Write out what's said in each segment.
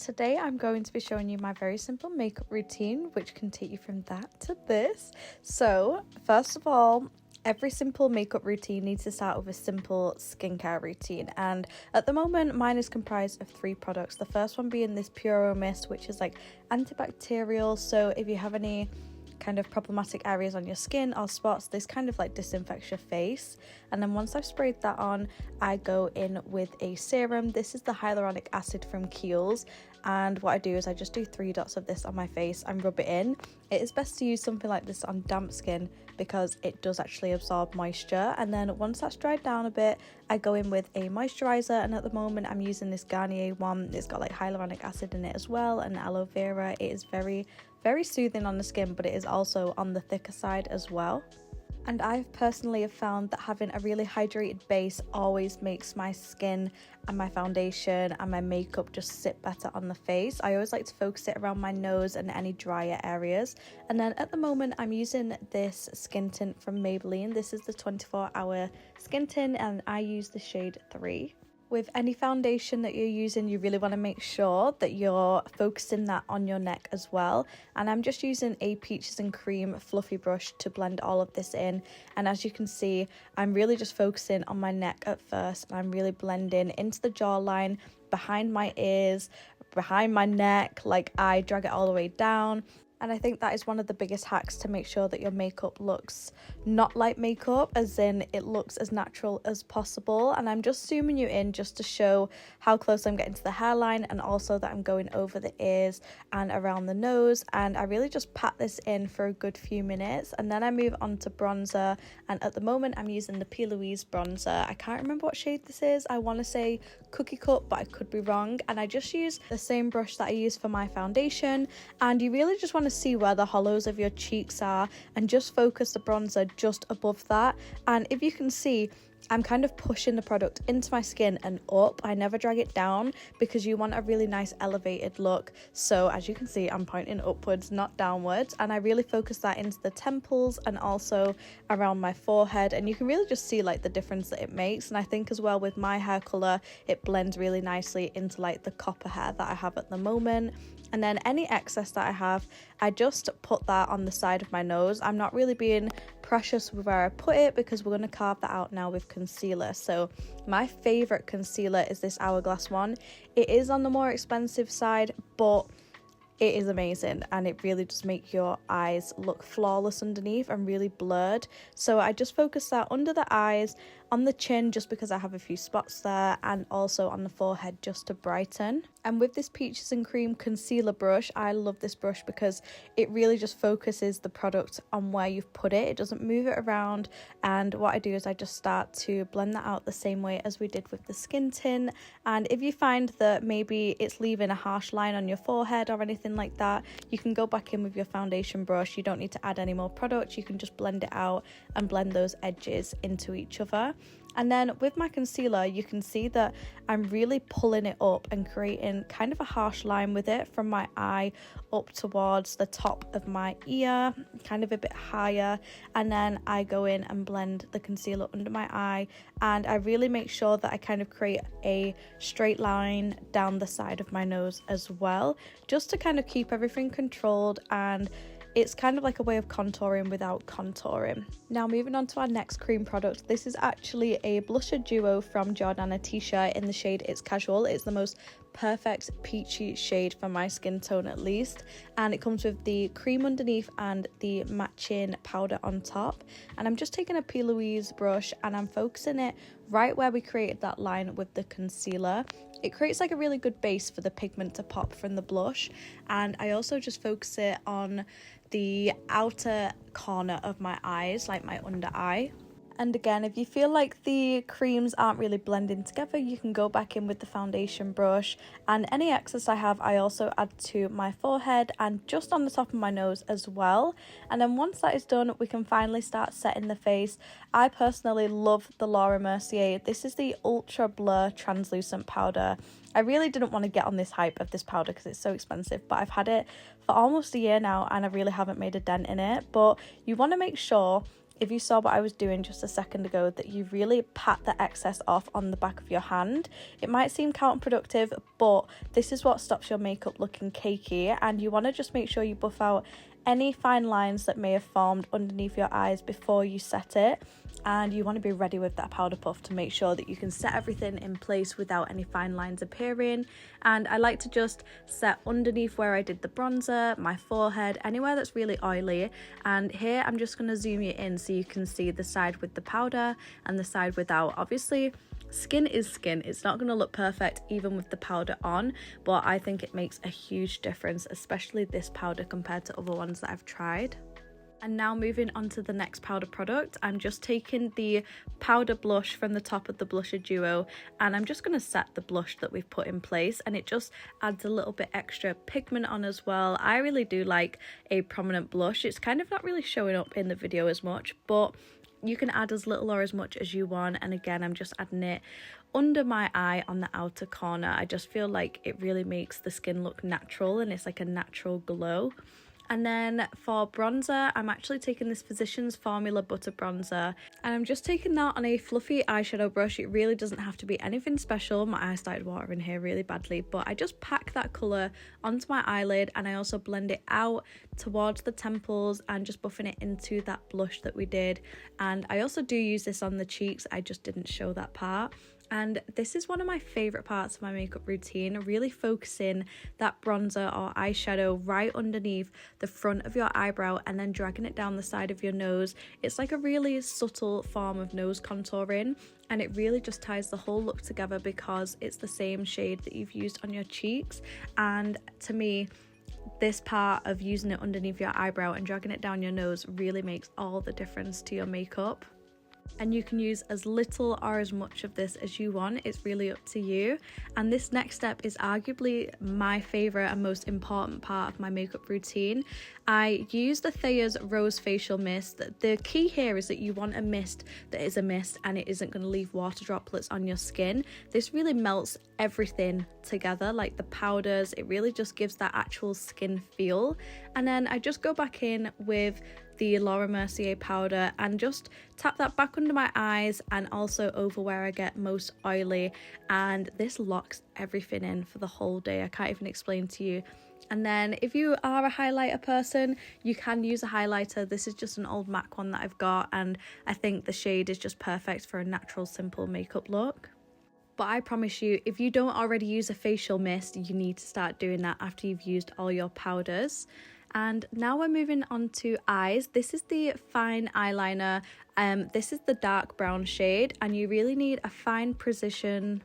today I'm going to be showing you my very simple makeup routine, which can take you from that to this. So first of all, every simple makeup routine needs to start with a simple skincare routine, and at the moment mine is comprised of 3 products. The first one being this PUROMIST, which is like antibacterial, so if you have any kind of problematic areas on your skin or spots, this kind of like disinfects your face. And then once I've sprayed that on, I go in with a serum. This is the hyaluronic acid from KIEHLS, and what I do is I just do 3 dots of this on my face and rub it in. It is best to use something like this on damp skin because it does actually absorb moisture. And then once that's dried down a bit, I go in with a moisturiser, and at the moment I'm using this Garnier one. It's got like hyaluronic acid in it as well and aloe vera. It is very soothing on the skin, but it is also on the thicker side as well. And I've personally have found that having a really hydrated base always makes my skin and my foundation and my makeup just sit better on the face. I always like to focus it around my nose and any drier areas. And then at the moment I'm using this skin tint from Maybelline. This is the 24-hour skin tint, and I use the shade 3. With any foundation that you're using, you really want to make sure that you're focusing that on your neck as well. And I'm just using a peaches and cream fluffy brush to blend all of this in. And as you can see, I'm really just focusing on my neck at first, and I'm really blending into the jawline, behind my ears, behind my neck. Like, I drag it all the way down. And I think that is one of the biggest hacks to make sure that your makeup looks not like makeup, as in it looks as natural as possible. And I'm just zooming you in just to show how close I'm getting to the hairline, and also that I'm going over the ears and around the nose. And I really just pat this in for a good few minutes, and then I move on to bronzer. And at the moment I'm using the PLOUISE bronzer. I can't remember what shade this is. I want to say cookie cut, but I could be wrong. And I just use the same brush that I use for my foundation, and you really just want to see where the hollows of your cheeks are and just focus the bronzer just above that. And if you can see, I'm kind of pushing the product into my skin and up. I never drag it down because you want a really nice elevated look. So as you can see, I'm pointing upwards, not downwards, and I really focus that into the temples and also around my forehead. And you can really just see like the difference that it makes. And I think as well with my hair color, it blends really nicely into like the copper hair that I have at the moment. And then any excess that I have, I just put that on the side of my nose. I'm not really being precious with where I put it because we're going to carve that out now with concealer. So my favorite concealer is this Hourglass one. It is on the more expensive side, but it is amazing, and it really does make your eyes look flawless underneath and really blurred. So I just focus that under the eyes, on the chin just because I have a few spots there, and also on the forehead just to brighten. And with this peaches and cream concealer brush, I love this brush because it really just focuses the product on where you've put it. It doesn't move it around. And what I do is I just start to blend that out the same way as we did with the skin tint. And if you find that maybe it's leaving a harsh line on your forehead or anything like that, you can go back in with your foundation brush. You don't need to add any more product. You can just blend it out and blend those edges into each other. And then with my concealer, you can see that I'm really pulling it up and creating kind of a harsh line with it from my eye up towards the top of my ear, kind of a bit higher. And then I go in and blend the concealer under my eye, and I really make sure that I kind of create a straight line down the side of my nose as well, just to kind of keep everything controlled. And it's kind of like a way of contouring without contouring. Now moving on to our next cream product. This is actually a blusher duo from Jordana TICIA in the shade It's Casual. It's the most perfect peachy shade for my skin tone at least, and it comes with the cream underneath and the matching powder on top. And I'm just taking a PLOUISE brush and I'm focusing it right where we created that line with the concealer. It creates like a really good base for the pigment to pop from the blush, and I also just focus it on the outer corner of my eyes, like my under eye. And again, if you feel like the creams aren't really blending together, you can go back in with the foundation brush. And any excess I have, I also add to my forehead and just on the top of my nose as well. And then once that is done, we can finally start setting the face. I personally love the Laura Mercier. This is the Ultra Blur Translucent Powder. I really didn't want to get on this hype of this powder because it's so expensive, but I've had it for almost a year now and I really haven't made a dent in it. But you want to make sure if you saw what I was doing just a second ago, that you really pat the excess off on the back of your hand. It might seem counterproductive, but this is what stops your makeup looking cakey, and you want to just make sure you buff out any fine lines that may have formed underneath your eyes before you set it. And you want to be ready with that powder puff to make sure that you can set everything in place without any fine lines appearing. And I like to just set underneath where I did the bronzer, my forehead, anywhere that's really oily. And here I'm just going to zoom you in so you can see the side with the powder and the side without. Obviously, skin is skin. It's not going to look perfect even with the powder on, but I think it makes a huge difference, especially this powder compared to other ones that I've tried. And now moving on to the next powder product, I'm just taking the powder blush from the top of the blusher duo, and I'm just going to set the blush that we've put in place, and it just adds a little bit extra pigment on as well. I really do like a prominent blush. It's kind of not really showing up in the video as much, but you can add as little or as much as you want. And again, I'm just adding it under my eye on the outer corner. I just feel like it really makes the skin look natural, and it's like a natural glow. And then for bronzer, I'm actually taking this Physicians Formula Butter Bronzer, and I'm just taking that on a fluffy eyeshadow brush. It really doesn't have to be anything special. My eyes started watering here really badly, but I just pack that colour onto my eyelid, and I also blend it out towards the temples and just buffing it into that blush that we did. And I also do use this on the cheeks. I just didn't show that part. And this is one of my favourite parts of my makeup routine, really focusing that bronzer or eyeshadow right underneath the front of your eyebrow and then dragging it down the side of your nose. It's like a really subtle form of nose contouring, and it really just ties the whole look together because it's the same shade that you've used on your cheeks. And to me, this part of using it underneath your eyebrow and dragging it down your nose really makes all the difference to your makeup. And you can use as little or as much of this as you want. It's really up to you. And this next step is arguably my favourite and most important part of my makeup routine. I use the Thayers Rose Facial Mist. The key here is that you want a mist that is a mist and it isn't going to leave water droplets on your skin. This really melts everything together, like the powders. It really just gives that actual skin feel. And then I just go back in with the Laura Mercier powder and just tap that back under my eyes and also over where I get most oily, and this locks everything in for the whole day. I can't even explain to you. And then if you are a highlighter person, you can use a highlighter. This is just an old MAC one that I've got, and I think the shade is just perfect for a natural, simple makeup look. But I promise you, if you don't already use a facial mist, you need to start doing that after you've used all your powders. And now we're moving on to eyes. This is the FYNE eyeliner. This is the dark brown shade, and you really need a fine precision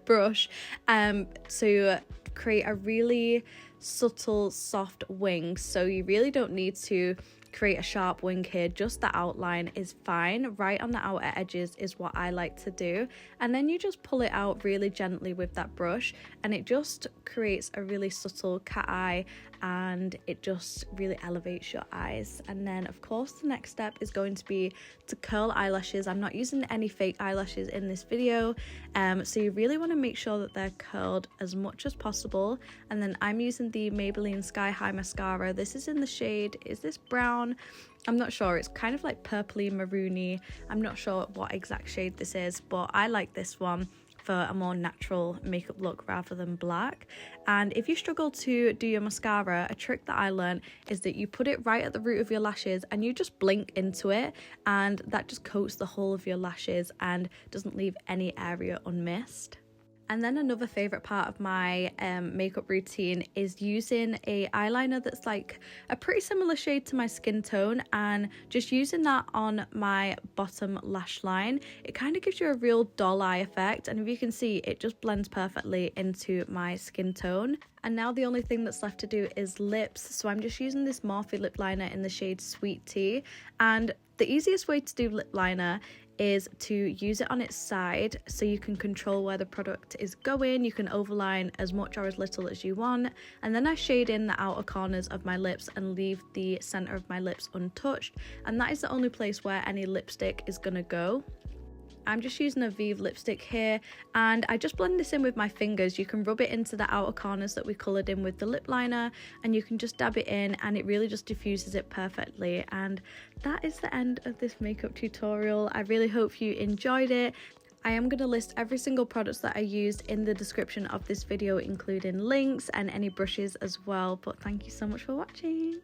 brush to create a really subtle, soft wing. So you really don't need to create a sharp wing here, just the outline is fine. Right on the outer edges is what I like to do, and then you just pull it out really gently with that brush, and it just creates a really subtle cat eye, and it just really elevates your eyes. And then of course the next step is going to be to curl eyelashes. I'm not using any fake eyelashes in this video, so you really want to make sure that they're curled as much as possible. And then I'm using the Maybelline Sky High mascara. This is in the shade, is this brown? I'm not sure, it's kind of like purpley maroony. I'm not sure what exact shade this is, but I like this one for a more natural makeup look rather than black. And if you struggle to do your mascara, a trick that I learned is that you put it right at the root of your lashes and you just blink into it, and that just coats the whole of your lashes and doesn't leave any area unmissed. And then another favourite part of my makeup routine is using a eyeliner that's like a pretty similar shade to my skin tone, and just using that on my bottom lash line. It kind of gives you a real doll eye effect, and if you can see, it just blends perfectly into my skin tone. And now the only thing that's left to do is lips. So I'm just using this Morphe lip liner in the shade Sweet Tea, and the easiest way to do lip liner is to use it on its side so you can control where the product is going. You can overline as much or as little as you want, and then I shade in the outer corners of my lips and leave the center of my lips untouched, and that is the only place where any lipstick is gonna go. I'm just using a VIEVE lipstick here, and I just blend this in with my fingers. You can rub it into the outer corners that we coloured in with the lip liner, and you can just dab it in, and it really just diffuses it perfectly. And that is the end of this makeup tutorial. I really hope you enjoyed it. I am going to list every single product that I used in the description of this video, including links and any brushes as well. But thank you so much for watching.